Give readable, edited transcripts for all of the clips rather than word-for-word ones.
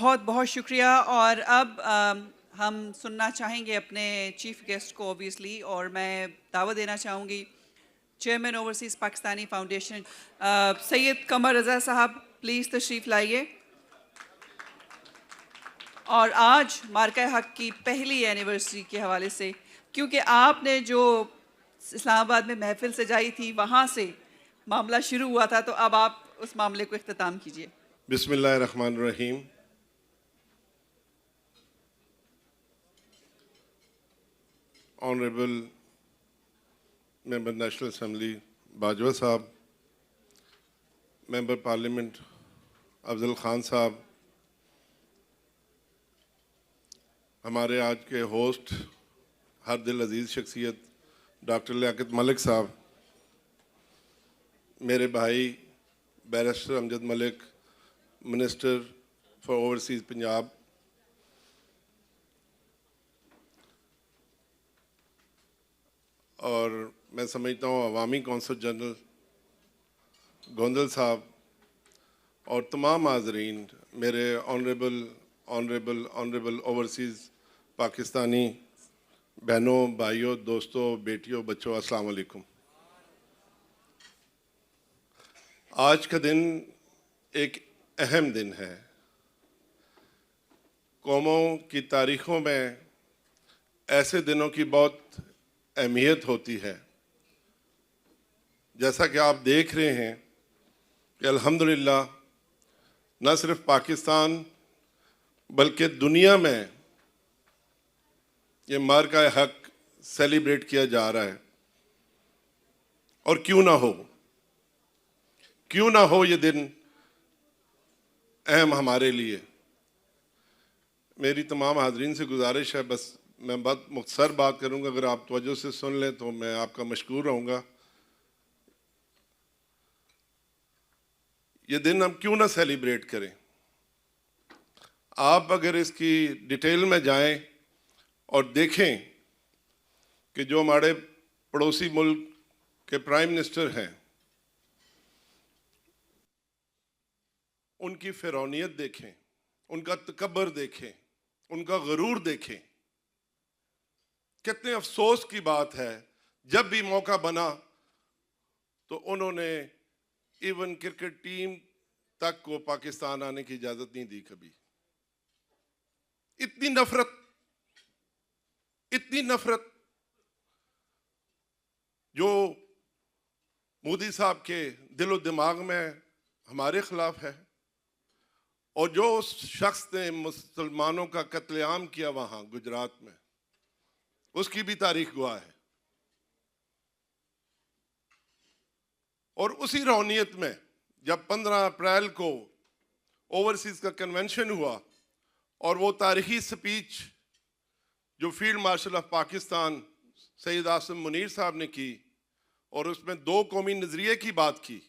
بہت بہت شکریہ. اور اب ہم سننا چاہیں گے اپنے چیف گیسٹ کو اوبیسلی، اور میں دعوت دینا چاہوں گی چیئرمین اوورسیز پاکستانی فاؤنڈیشن سید قمر رضا صاحب، پلیز تشریف لائیے. اور آج مارکہ حق کی پہلی اینیورسری کے حوالے سے، کیونکہ آپ نے جو اسلام آباد میں محفل سجائی تھی وہاں سے معاملہ شروع ہوا تھا، تو اب آپ اس معاملے کو اختتام کیجیے. بسم اللہ الرحمن الرحیم. آنریبل ممبر نیشنل اسمبلی باجوہ صاحب، ممبر پارلیمنٹ افضل خان صاحب، ہمارے آج کے ہوسٹ ہر دل عزیز شخصیت ڈاکٹر لیاقت ملک صاحب، میرے بھائی barrister Amjad Malik, minister for overseas Punjab, اور میں سمجھتا ہوں عوامی کونسل جنرل گوندل صاحب، اور تمام حاضرین، میرے آنریبل اوورسیز پاکستانی بہنوں، بھائیوں، دوستوں، بیٹیوں، بچوں، السلام علیکم. آج کا دن ایک اہم دن ہے. قوموں کی تاریخوں میں ایسے دنوں کی بہت اہمیت ہوتی ہے. جیسا کہ آپ دیکھ رہے ہیں کہ الحمدللہ نہ صرف پاکستان بلکہ دنیا میں یہ مارکہ حق سیلیبریٹ کیا جا رہا ہے. اور کیوں نہ ہو یہ دن اہم ہمارے لیے. میری تمام حاضرین سے گزارش ہے، بس میں بہت مختصر بات کروں گا، اگر آپ توجہ سے سن لیں تو میں آپ کا مشکور رہوں گا. یہ دن ہم کیوں نہ سیلیبریٹ کریں؟ آپ اگر اس کی ڈیٹیل میں جائیں اور دیکھیں کہ جو ہمارے پڑوسی ملک کے پرائم منسٹر ہیں، ان کی فرعونیت دیکھیں، ان کا تکبر دیکھیں، ان کا غرور دیکھیں. کتنے افسوس کی بات ہے، جب بھی موقع بنا تو انہوں نے ایون کرکٹ ٹیم تک کو پاکستان آنے کی اجازت نہیں دی. کبھی اتنی نفرت جو مودی صاحب کے دل و دماغ میں ہمارے خلاف ہے، اور جو اس شخص نے مسلمانوں کا قتل عام کیا وہاں گجرات میں، اس کی بھی تاریخ گواہ ہے. اور اسی روحانیت میں جب 15 اپریل کو اوورسیز کا کنونشن ہوا، اور وہ تاریخی سپیچ جو field marshal of Pakistan Syed Asim Munir صاحب نے کی، اور اس میں 2 قومی نظریے کی بات کی،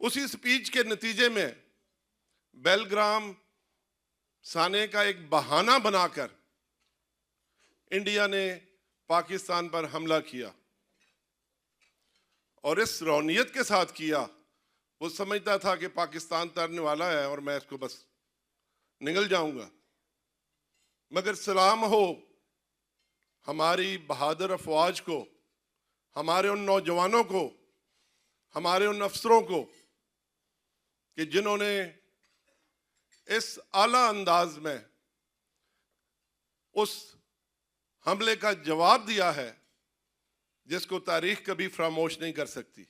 اسی سپیچ کے نتیجے میں بیلگرام سانے کا ایک بہانہ بنا کر انڈیا نے پاکستان پر حملہ کیا. اور اس روحانیت کے ساتھ کیا. وہ سمجھتا تھا کہ پاکستان ترنے والا ہے اور میں اس کو بس نگل جاؤں گا. مگر سلام ہو ہماری بہادر افواج کو، ہمارے ان نوجوانوں کو، ہمارے ان افسروں کو کہ جنہوں نے اس اعلیٰ انداز میں اس حملے کا جواب دیا ہے جس کو تاریخ کبھی فراموش نہیں کر سکتی.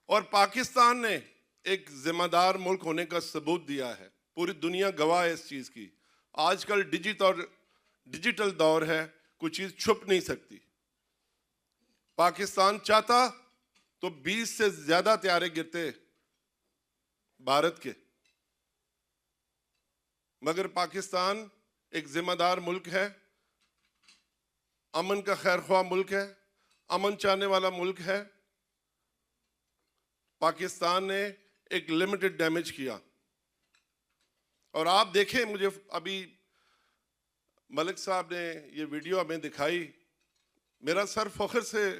اور پاکستان نے ایک ذمہ دار ملک ہونے کا ثبوت دیا ہے. پوری دنیا گواہ ہے اس چیز کی. آج کل ڈیجیٹل دور ہے، کوئی چیز چھپ نہیں سکتی. پاکستان چاہتا تو 20 سے زیادہ طیارے گرتے بھارت کے، مگر پاکستان ایک ذمہ دار ملک ہے، امن کا خیر خواہ ملک ہے، امن چاہنے والا ملک ہے. پاکستان نے ایک لمیٹڈ ڈیمیج کیا. اور آپ دیکھیں، مجھے ابھی ملک صاحب نے یہ ویڈیو ہمیں دکھائی، میرا سر فخر سے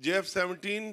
JF-17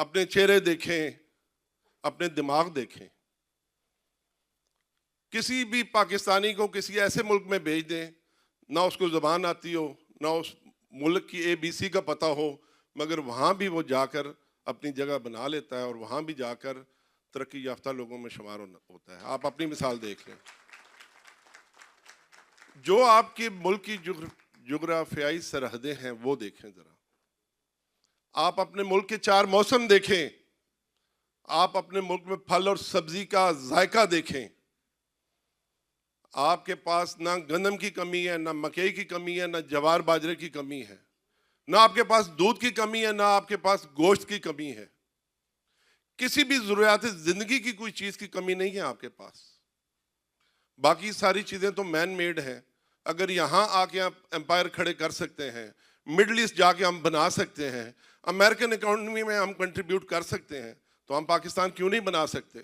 اپنے چہرے دیکھیں, اپنے دماغ دیکھیں. کسی بھی پاکستانی کو کسی ایسے ملک میں بھیج دیں, نہ اس کو زبان آتی ہو, نہ اس ملک کی ABC کا پتہ ہو, مگر وہاں بھی وہ جا کر اپنی جگہ بنا لیتا ہے اور وہاں بھی جا کر ترقی یافتہ لوگوں میں شمار ہوتا ہے. آپ اپنی مثال دیکھ لیں. جو آپ کے ملک کی جغرافیائی سرحدیں ہیں وہ دیکھیں ذرا. آپ اپنے ملک کے 4 موسم دیکھیں. آپ اپنے ملک میں پھل اور سبزی کا ذائقہ دیکھیں. آپ کے پاس نہ گندم کی کمی ہے, نہ مکئی کی کمی ہے, نہ جوار باجرے کی کمی ہے, نہ آپ کے پاس دودھ کی کمی ہے, نہ آپ کے پاس گوشت کی کمی ہے. کسی بھی ضروریات زندگی کی کوئی چیز کی کمی نہیں ہے آپ کے پاس. باقی ساری چیزیں تو مین میڈ ہیں. اگر یہاں آ کے آپ امپائر کھڑے کر سکتے ہیں, مڈل ایسٹ جا کے ہم بنا سکتے ہیں, امریکن اکانومی میں ہم کنٹریبیوٹ کر سکتے ہیں, تو ہم پاکستان کیوں نہیں بنا سکتے؟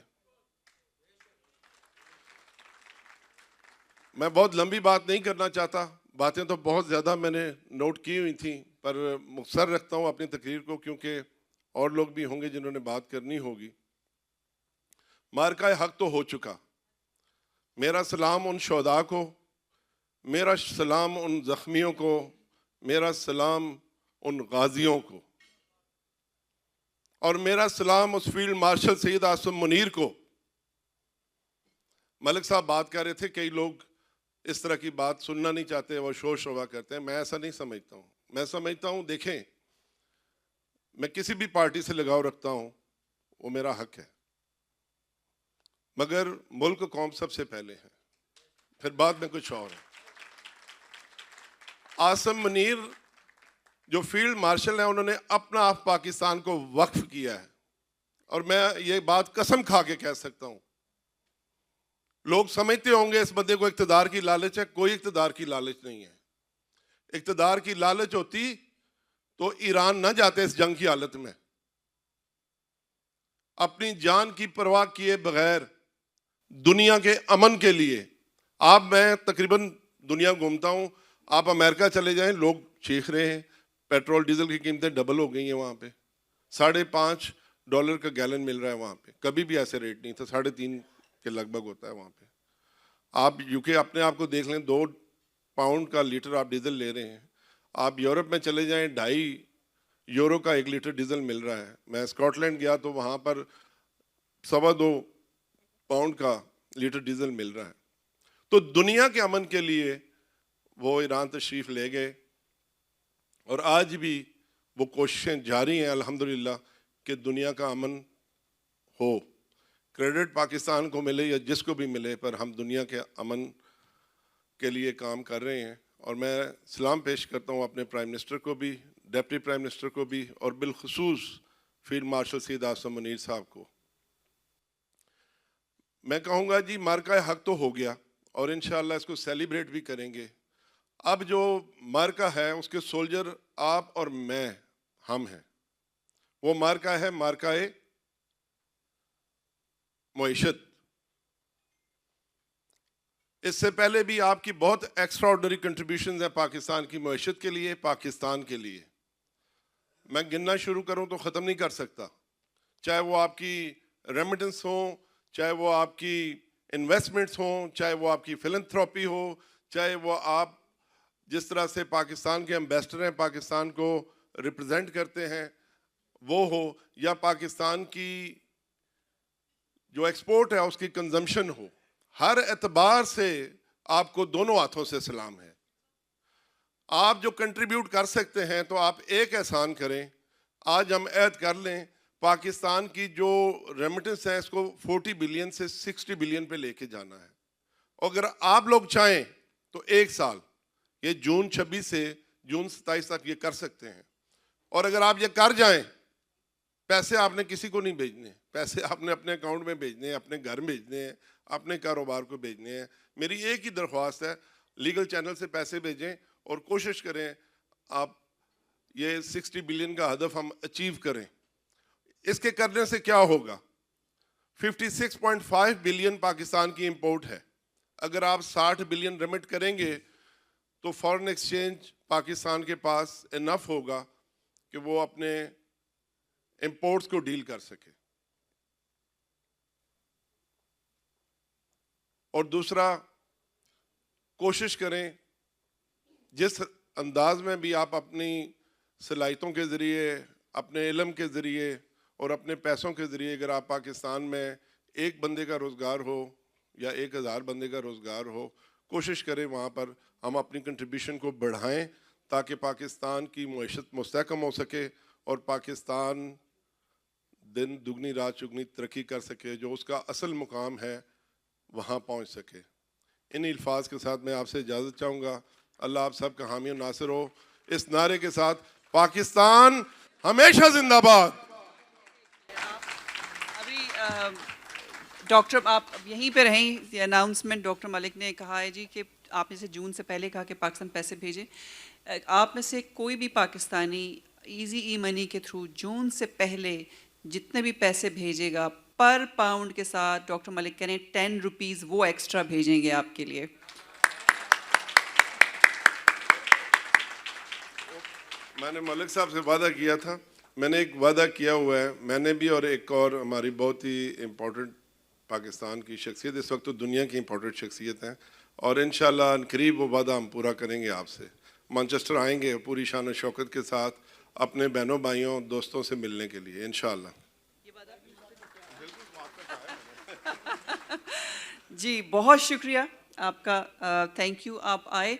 میں بہت لمبی بات نہیں کرنا چاہتا, باتیں تو بہت زیادہ میں نے نوٹ کی ہوئی تھیں, پر مختصر رکھتا ہوں اپنی تقریر کو کیونکہ اور لوگ بھی ہوں گے جنہوں نے بات کرنی ہوگی. معرکہ حق تو ہو چکا. میرا سلام ان شہداء کو, میرا سلام ان زخمیوں کو, میرا سلام ان غازیوں کو, اور میرا سلام اس فیلڈ مارشل سید عاصم منیر کو. ملک صاحب بات کر رہے تھے, کئی لوگ اس طرح کی بات سننا نہیں چاہتے, وہ شور شرابہ کرتے ہیں. میں ایسا نہیں سمجھتا ہوں. میں سمجھتا ہوں دیکھیں, میں کسی بھی پارٹی سے لگاؤ رکھتا ہوں, وہ میرا حق ہے, مگر ملک قوم سب سے پہلے ہے, پھر بعد میں کچھ اور ہے. عاصم منیر جو فیلڈ مارشل ہیں, انہوں نے اپنا آپ پاکستان کو وقف کیا ہے, اور میں یہ بات قسم کھا کے کہہ سکتا ہوں. لوگ سمجھتے ہوں گے اس بندے کو اقتدار کی لالچ ہے. کوئی اقتدار کی لالچ نہیں ہے. اقتدار کی لالچ ہوتی تو ایران نہ جاتے اس جنگ کی حالت میں. اپنی جان کی پرواہ کیے بغیر دنیا کے امن کے لیے, میں تقریباً دنیا گھومتا ہوں, آپ امریکہ چلے جائیں, لوگ چیخ رہے ہیں, پیٹرول ڈیزل کی قیمتیں ڈبل ہو گئی ہیں وہاں پہ, $5.5 کا گیلن مل رہا ہے وہاں پہ. کبھی بھی ایسے ریٹ نہیں تھا, 3.5 کے لگ بھگ ہوتا ہے وہاں پہ. آپ UK اپنے آپ کو دیکھ لیں, £2 کا لیٹر آپ ڈیزل لے رہے ہیں. آپ یورپ میں چلے جائیں, €2.5 کا 1 لیٹر ڈیزل مل رہا ہے. میں اسکاٹ لینڈ گیا تو وہاں پر £2.25 کا لیٹر ڈیزل مل رہا ہے. تو دنیا کے امن کے لیے وہ ایران تشریف لے گئے, اور آج بھی وہ کوششیں جاری ہیں الحمدللہ کہ دنیا کا امن ہو. کریڈٹ پاکستان کو ملے یا جس کو بھی ملے, پر ہم دنیا کے امن کے لیے کام کر رہے ہیں. اور میں سلام پیش کرتا ہوں اپنے پرائم منسٹر کو بھی, ڈپٹی پرائم منسٹر کو بھی, اور بالخصوص فیلڈ مارشل سید عاصم منیر صاحب کو. میں کہوں گا جی معرکہ حق تو ہو گیا, اور انشاءاللہ اس کو سیلیبریٹ بھی کریں گے. اب جو معرکہ ہے اس کے سولجر آپ اور میں, ہم ہیں. وہ معرکہ ہے معرکہ معیشت. اس سے پہلے بھی آپ کی بہت ایکسٹرا آرڈنری کنٹریبیوشنز ہیں پاکستان کی معیشت کے لیے, پاکستان کے لیے. میں گننا شروع کروں تو ختم نہیں کر سکتا. چاہے وہ آپ کی ریمیٹنس ہوں, چاہے وہ آپ کی انویسٹمنٹس ہوں, چاہے وہ آپ کی فلنتھراپی ہو, چاہے وہ آپ جس طرح سے پاکستان کے ایمبیسڈر ہیں, پاکستان کو ریپرزینٹ کرتے ہیں, وہ ہو, یا پاکستان کی جو ایکسپورٹ ہے اس کی کنزمپشن ہو. ہر اعتبار سے آپ کو دونوں ہاتھوں سے سلام ہے. آپ جو کنٹریبیوٹ کر سکتے ہیں تو آپ ایک احسان کریں. آج ہم عہد کر لیں, پاکستان کی جو ریمیٹنس ہے اس کو 40 بلین سے 60 بلین پہ لے کے جانا ہے. اگر آپ لوگ چاہیں تو ایک سال, یہ جون 26 سے جون 27 تک یہ کر سکتے ہیں. اور اگر آپ یہ کر جائیں, پیسے آپ نے کسی کو نہیں بھیجنے, پیسے آپ نے اپنے اکاؤنٹ میں بھیجنے ہیں, اپنے گھر بھیجنے ہیں, اپنے کاروبار کو بھیجنے ہیں. میری ایک ہی درخواست ہے, لیگل چینل سے پیسے بھیجیں اور کوشش کریں آپ یہ 60 بلین کا ہدف ہم اچیو کریں. اس کے کرنے سے کیا ہوگا؟ 56.5 بلین پاکستان کی امپورٹ ہے. اگر آپ 60 بلین ریمٹ کریں گے تو فارن ایکسچینج پاکستان کے پاس انف ہوگا کہ وہ اپنے امپورٹس کو ڈیل کر سکے. اور دوسرا, کوشش کریں جس انداز میں بھی آپ اپنی صلاحیتوں کے ذریعے, اپنے علم کے ذریعے اور اپنے پیسوں کے ذریعے اگر آپ پاکستان میں ایک بندے کا روزگار ہو یا 1000 بندے کا روزگار ہو, کوشش کریں وہاں پر ہم اپنی کنٹریبیوشن کو بڑھائیں تاکہ پاکستان کی معیشت مستحکم ہو سکے اور پاکستان دن دگنی رات چگنی ترقی کر سکے, جو اس کا اصل مقام ہے وہاں پہنچ سکے. ان الفاظ کے ساتھ میں آپ سے اجازت چاہوں گا. اللہ آپ سب کا حامی و ناصر ہو. اس نعرے کے ساتھ پاکستان ہمیشہ زندہ باد. ابھی ڈاکٹر آپ یہیں پہ رہیں, یہ اناؤنسمنٹ ڈاکٹر ملک نے کہا ہے جی کہ آپ نے سے جون سے پہلے کہا کہ پاکستان پیسے بھیجیں. آپ میں سے کوئی بھی پاکستانی ایزی ای منی کے تھرو جون سے پہلے جتنے بھی پیسے بھیجے گا پر پاؤنڈ کے ساتھ ڈاکٹر ملک کہنے 10 روپیز وہ ایکسٹرا بھیجیں گے آپ کے لیے. میں نے ملک صاحب سے وعدہ کیا تھا, میں نے ایک وعدہ کیا ہوا ہے, میں نے بھی اور ایک اور ہماری بہت ہی امپورٹنٹ پاکستان کی شخصیت, اس وقت تو دنیا کی امپورٹنٹ شخصیت ہیں, اور انشاءاللہ عنقریب وہ وعدہ ہم پورا کریں گے. آپ سے مانچسٹر آئیں گے پوری شان و شوکت کے ساتھ اپنے بہنوں بھائیوں دوستوں سے ملنے کے لیے انشاءاللہ. جی بہت شکریہ آپ کا, تھینک یو آپ آئے.